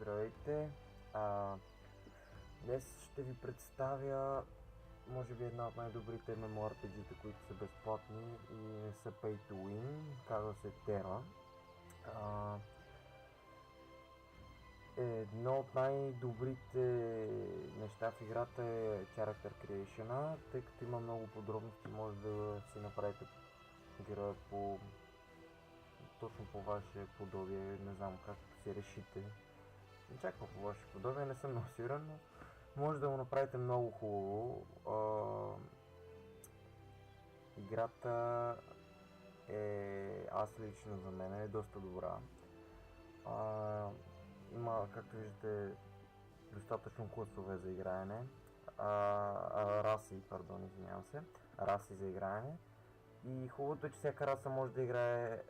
Здравейте! Днес ще ви представя може би една от най-добрите MMORPG-та, които са безплатни и не са pay to win. Казва се Terra. Едно от най-добрите неща в играта е Character Creation, тъй като има много подробности, може да си направите героя точно по ваше подобие, не знам как си решите. Не чакам по ваше подобие, не съм много сигурен, но може да го направите много хубаво. Играта аз лично за мен е доста добра. Има, както виждате, достатъчно класове за играене. Раси за играене. И хубавото е, че всяка раса може да играе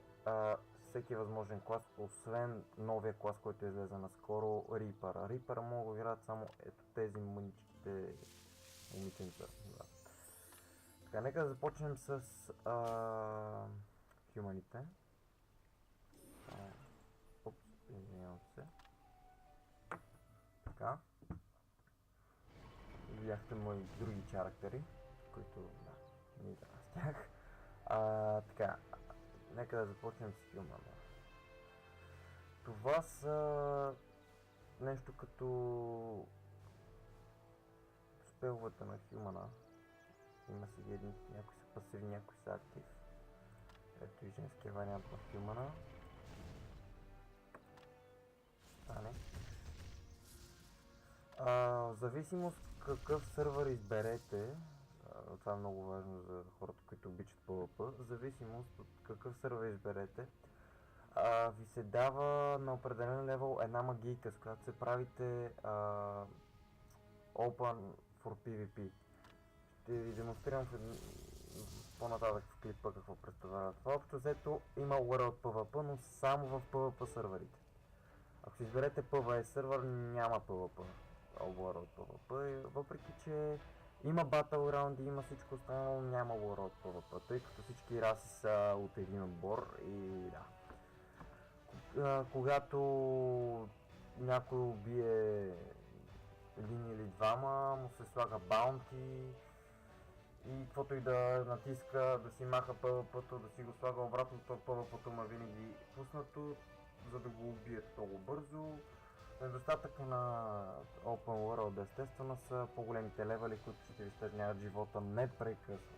всеки възможен клас, освен новия клас, който излезе наскоро, Reaper. Reaper могат да играят само ето тези мъничките момиченца. Да. Така, нека да започнем с хюманите. Извинявам се. Така. Видяхте мои други чарактери, които, да, не играя с тях. Така, нека да започнем с хюмана. Това са нещо като спеловете на хюмана. Има си едни, някои са пасивни, някои са актив. Ето и женския вариант на хюмана. Стане. В зависимост какъв сървър изберете, това е много важно за хората, които обичат PvP, в зависимост от какъв сървър изберете, ви се дава на определен левел една магийка, с която се правите Open for PvP. Ще ви демонстрирам по-нататък в клипа какво представлява това. Общо взето има World PvP, но само в PvP сървърите. Ако си изберете PvE сървър, няма PvP. World PvP, въпреки че има Battleground и има всичко останало, няма World PvP, тъй като всички раси са от един отбор и да. Когато някой убие един или двама, му се слага баунти и каквото и да натиска, да си маха PvP-то, да си го слага обратно, то PvP-то ма винаги пуснато, за да го убият много бързо. Недостатък на Open World естествено са по-големите левели, които ще ви стежняват живота непрекъснато.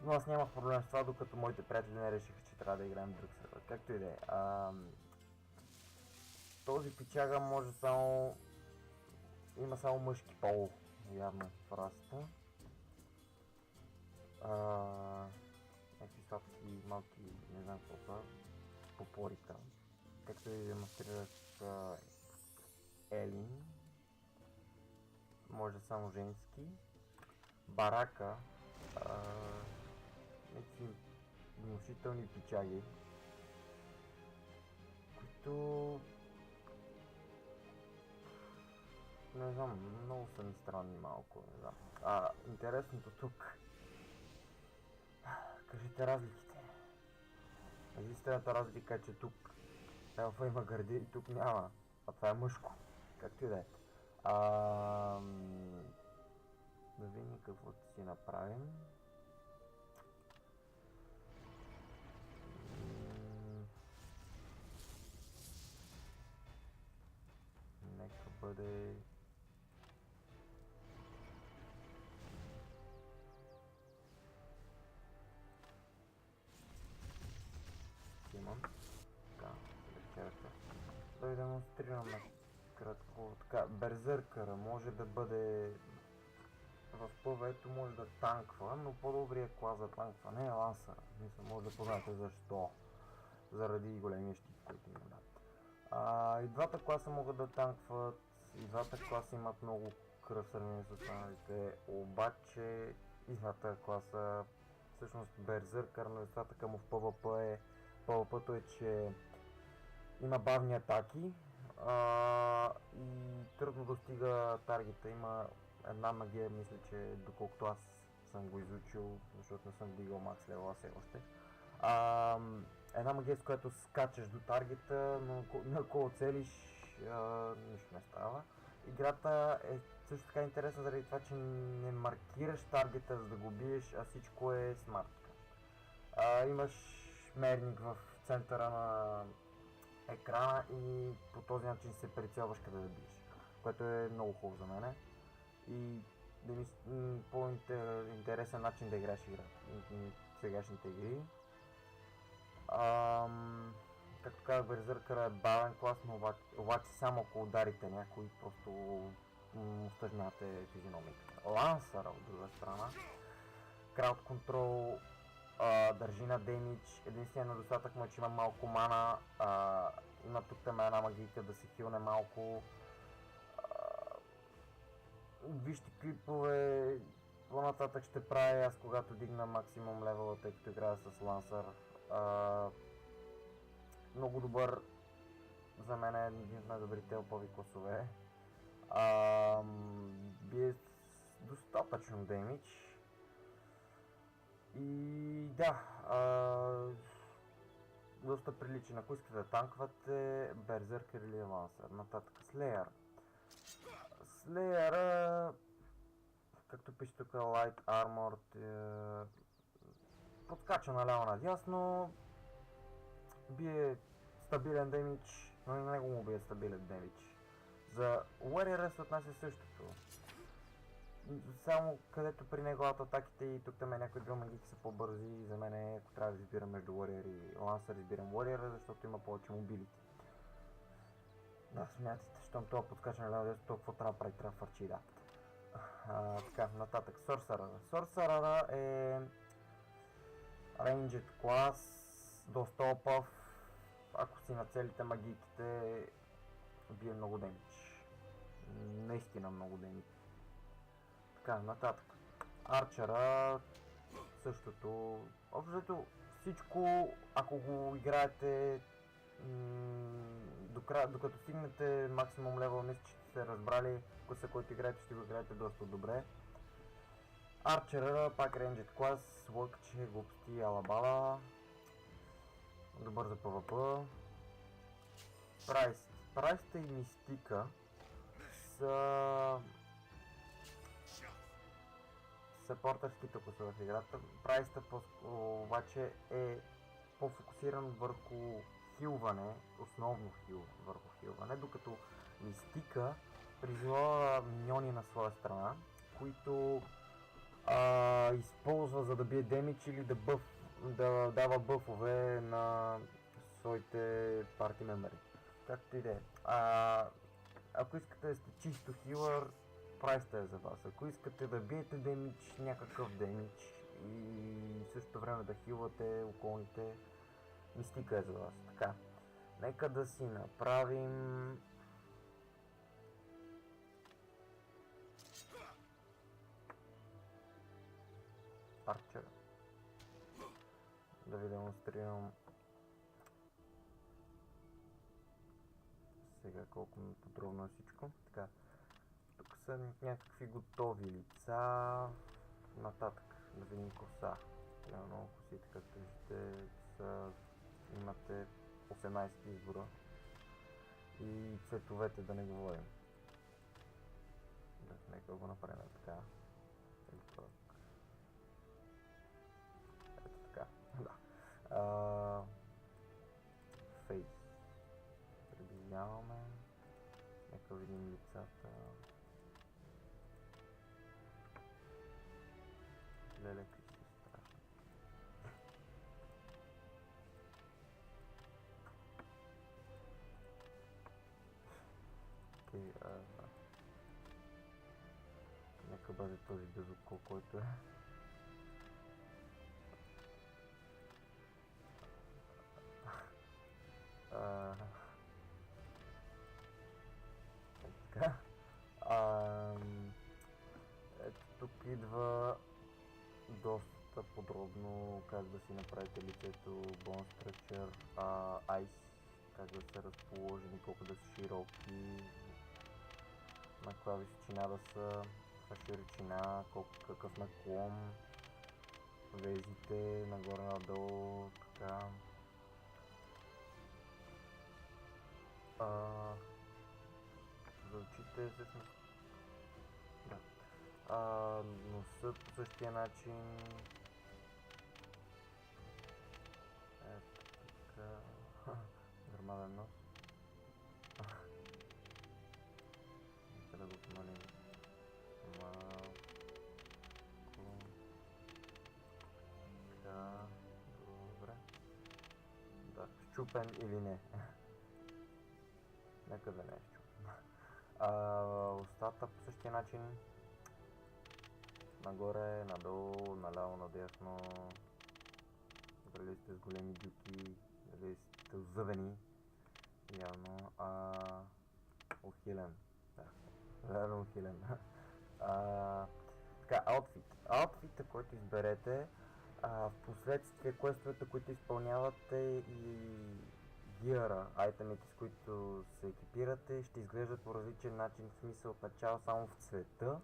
Но аз нямах проблем с това, докато моите приятели не решиха, че трябва да играем в друг сервер. Както и да е. Този пичага може само... има само мъжки пол, явно в расата. Някакви сладки, малки, не знам какво са, попорика. Както ви демонстрирах Елин, може само женски. Барака, някакви внушителни пичаги, които не знам, много са ми странни малко, не знам. Интересното тук, кажете разликите. Единствената разлика е, че тук елфа има гърди и тук няма, а това е мъжко, както и да е. Да видим какво си направим. Нека бъде... имам. Да ви демонстрираме кратко. Така, берзъркъра може да бъде в PvE-то, може да танква, но по-добрият клас за танкване е лансъра. Мисля, може да познаете защо. Заради големия щит, който има дат. И двата класа могат да танкват, и двата класа имат много кръв в сравнение с останалите, обаче и двата класа, всъщност берзъркър, недостатъка му в PvP PvP-то е, че има бавни атаки и трудно достига таргета. Има една магия, мисля, че доколкото аз съм го изучил, защото не съм вдигал макс левела все още. Една магия, с която скачаш до таргета, но ако целиш нищо не става. Играта е също така интересна заради това, че не маркираш таргета за да го биеш, а всичко е смартка. Имаш мерник в центъра на екрана и по този начин се прицелваш къде да биеш, което е много хубаво за мене и по-интересен начин да играеш сегашните игри. Както казах, Берзъркър е бавен клас, но обаче само ако ударите някой, просто му стъжнате физиономиката. Лансър от друга страна, крауд контрол, държи на демидж, единственият недостатък му е, че има малко мана, има тук там една магийка да се хилне малко. Вижте клипове, по-нататък ще правя аз когато дигна максимум левела, тъй като играя с лансър. Много добър, за мен е един от най-добрите елпови класове. Бие достатъчно демидж. И да, доста приличен. Ако искате да танквате, Берзъркър или лансър. Нататък Слеер. Слеера, както пише тук, Light Armored, подскача наляво надясно, бие стабилен демидж, но и на него му бие стабилен демидж. За Warrior се отнася същото. Само където при него атаките и тук там някои две магики са по-бързи, за мен ако трябва да избирам между Warrior и Lancer, избирам Warrior, защото има повече мобилити. Да, смятайте, щом това подскача наляво надясно, толкова трябва да прави, трябва да фърчи датата. Така, нататък, Sorcerer. Sorcerer е Ranged клас, доста опав, ако си на целите магиките, бие много демидж. Наистина много демидж. Така, нататък. Арчера, същото. Общо всичко, ако го играете, докато стигнете максимум левел, мисля, че сте разбрали класа, който играете, ще го играете доста добре. Арчера, пак Ranged клас, лъкче, глупости, алабала. Добър за PvP. Прайста и Мистика са съпортърските класове в играта. Прайста обаче е по-фокусиран върху хилване, основно върху хилване, докато Мистика призовава миньони на своя страна, които използва за да бие демидж или да дава бъфове на своите парти мембери. Както и да е. Ако искате да сте чисто хилър, прайста е за вас. Ако искате да биете демидж, някакъв демидж и в същото време да хилвате околните, Мистика е за вас. Така, нека да си направим Арчер. Да ви демонстрирам сега колко ми подробно е всичко. Така, тук са някакви готови лица. Нататък да видим коса. Примерно косите, както виждате, имате 18 избора. И цветовете да не говорим. Да, нека го направим така. Ето така. Да. Фейс. Приближаваме. Нека видим лицата. Леле, какви са страшни. Окей, нека бъде този безоко, който е. Така. Ето тук идва доста подробно как да си направите лицето, Bone Structure, Ice, как да се разположени, колко да са широки, на каква височина да са, каква широчина, какъв наклон, везите, нагоре-надолу, така. очите всъщност. Да. Носа по същия начин. Ето така. Нормален нос. Нека да го помалим малко. Така, добре. Да, счупен или не. Нека да не е счупен. Устата по същия начин. Нагоре, надолу, наляво, надясно. Дали сте с големи дюки, дали сте озъвени. Явно. Ухилен. Да, реално ухилен. Така, аутфит. Аутфита, който изберете, в последствие квестовете, които изпълнявате и гиъра, айтемите, с които се екипирате, ще изглеждат по различен начин, в смисъл от начало само в цвета.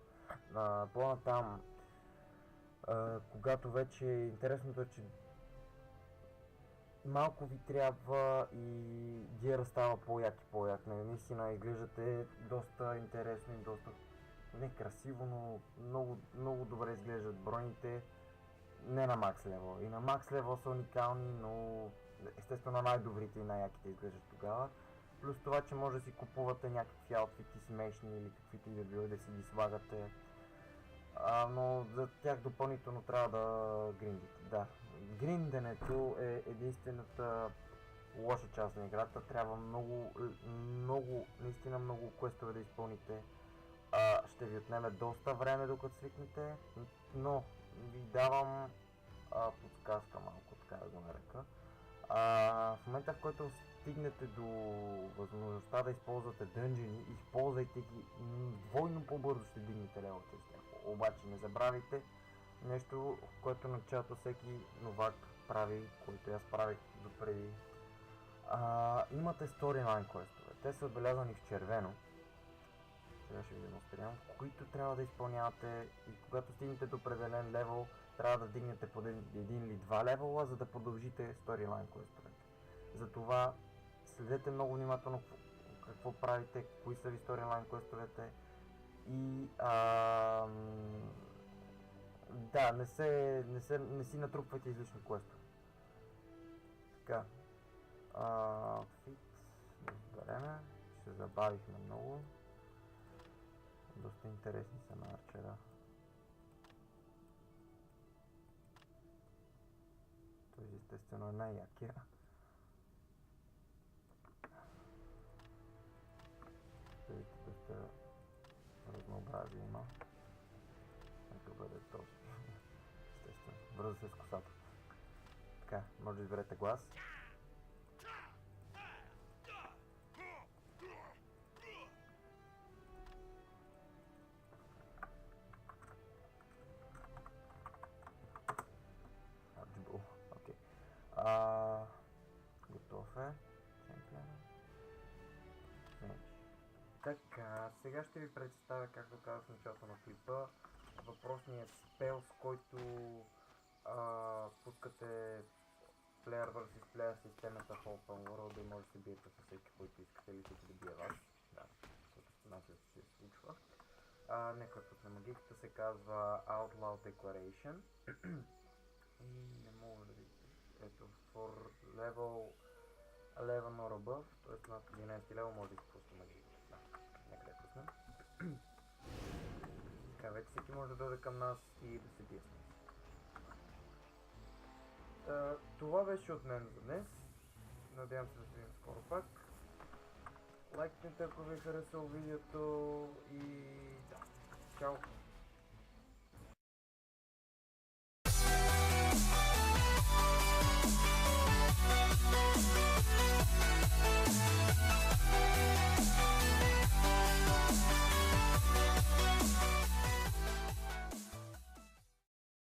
По-натам, когато вече интересното е, че малко ви трябва и гиъра става по-як и по-як. Наистина изглеждате доста интересно и доста некрасиво, но много добре изглеждат броните. Не на макс левел. И на макс левел са уникални, но естествено най-добрите и най-яките изглеждат тогава. Плюс това, че може да си купувате някакви аутфити смешни или каквито и да било да си ги слагате. Но за тях допълнително трябва да гриндите. Да, гринденето е единствената лоша част на играта. Трябва наистина много квестове да изпълните. Ще ви отнеме доста време докато свикнете, но ви давам подсказка малко, така да го нарека. В момента, в който стигнете до възможността да използвате дънжени, използвайте ги, двойно по-бързо ще дигнете левел чрез тях. Обаче не забравяйте нещо, което началото всеки новак прави, който аз правих допреди. Имате сторилайн квестове. Те са отбелязани в червено. Сега ще ви демонстрирам, които трябва да изпълнявате и когато стигнете до определен левел, трябва да вдигнете по един или два левела, за да продължите сторилайн квестовете. Затова следете много внимателно какво правите, кои са ви сторилайн квестовете и да, не си натрупвайте излишни квестове. Така, фит, да избереме, ще се забавихме много. Доста интересни са на арчера. Той естествено е най-якия. Видите, доста разнообразие има. Нека бъде този. Естествено, връза се с косата. Така, може да изберете глас. Готов е. Така, сега ще ви представя, както казах в началото на клипа, въпросният спел, с който пускате Player vs Player системата в Open World и може да се биете с всеки, който искате или всеки да бие вас. Да, защото се случва. Нека пуснем магиката, се казва Outlaw Declaration. И не мога да видите. Ето, for level 11 or above, т.е. над 11 лева може да изпусне магиката. Да, нека да я пуснем. Така, вече всеки може да дойде към нас и да се бие с нас. Това беше от мен за днес. Надявам се да се видим скоро пак. Лайкнете, ако ви е харесало видеото и да, чао!